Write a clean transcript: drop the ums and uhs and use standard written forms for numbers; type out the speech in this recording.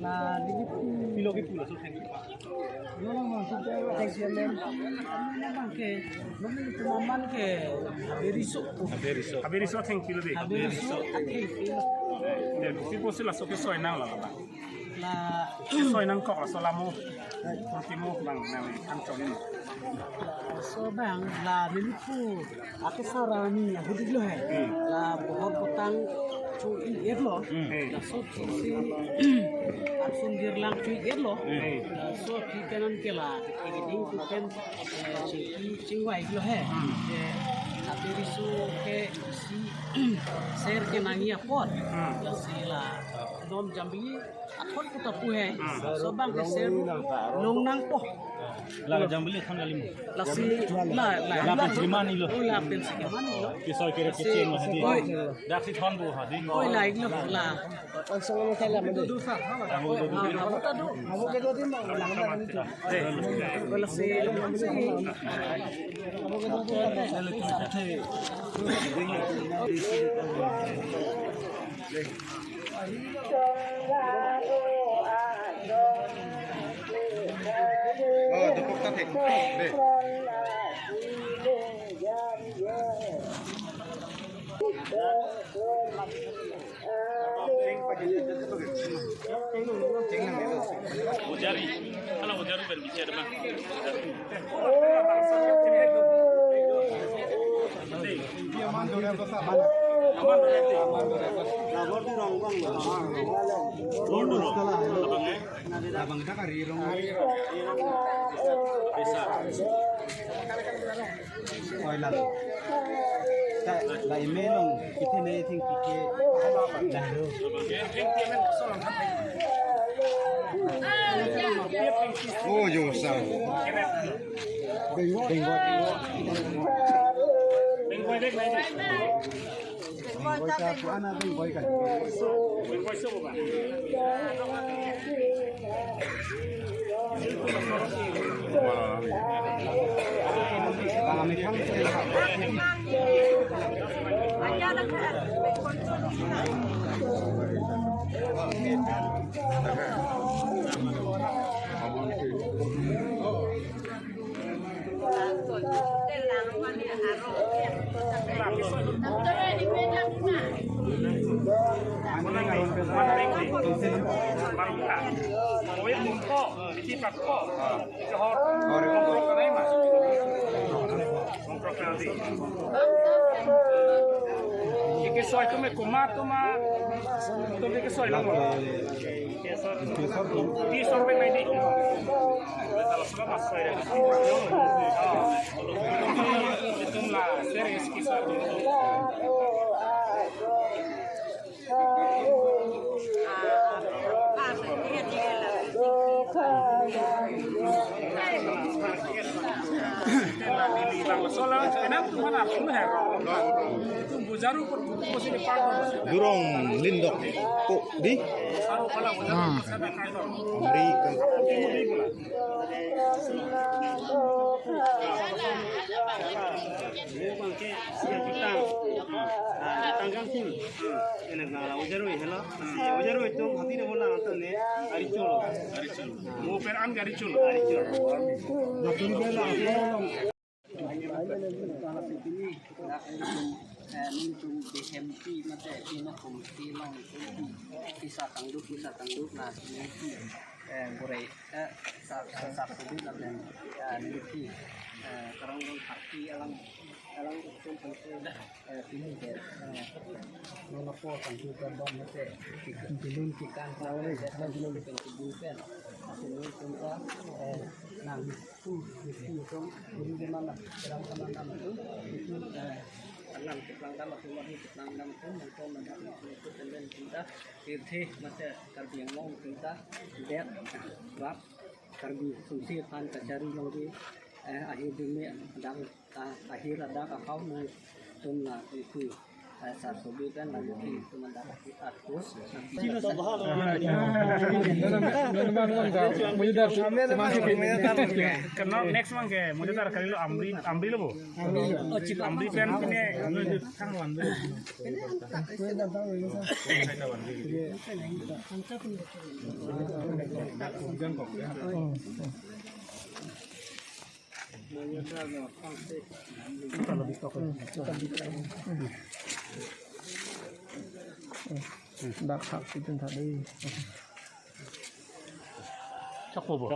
là đi Pilo cái pula số thành. nó là một cái thành viên nó bằng cái nó mình cũng mang cái Haberiso thành kilo deh. haberiso akhir Si pun lah so ke soy nang lah lah. là Soy nang kok lah so lamu. Ultimo bang nang kan ini. so bang là mình phu cái sarani aku dulu hai là बहुत petang cuy it lo là so si asun girlang cuy it lo so ki kanan ke la ki ding ku kan cingwai lo hai haberiso ke si ser ke nangia pot la si la dom jambi akhot ku tapu hai so bang ke ser long nang po Lah jam beli kan kali mu. la si la Pensirimani lo. la pensirimani lo Kisah kira kecil lah di. Dah si thon bu hadi. oi la iglo la langsung lo kala mende du sa Kamu tu. aku ke dua tim lang lang itu la si Oh, tepuk tatik. Deh. Ujari. Kalau ujari berbicara bang. Dia mandu dia besar. Abang kita kari rong. Oi lah. Lại mê lòng cái thế này thì cái là được. Ô dùng sao? Bình gọi. Bình gọi đấy này. Bình gọi cha của anh bình gọi cả. Bình gọi số bạn. Kami kan Que soy tu me comato ma tu me que soy lo di sorbe mai di kalau sudah masuk ya itu lah serius kisah Durong lindok kok di Amerika. Tanggang tim, enak nala ujaru hela, ujaru itu hati dia bola nonton ni, aricul, mau peran garicul, Natin bela minum BMT mate ina komiti long kisah tangduk lah ini goreng sa kudu lah dan ini sekarang orang hati alang itu penting ini dia mana po tangduk dan bom mate dilun kikan kalau ni jadi dilun pencubukan hasilnya kita nang itu jadi mana dalam teman-teman itu Lang keplangdam atau wahid keplangdam pun untuk mendapat itu dan kita tirthi masa karbi yang long kita lihat rap karbi fungsi pan kacari lagi akhir dunia dan akhir ada kau mau tumlah itu saat subuh kan lagi itu mendapat atus karena next one ke mau tar kali lo amri lo bu amri kan ini kang wan Dak hak itu tadi. chắc bộ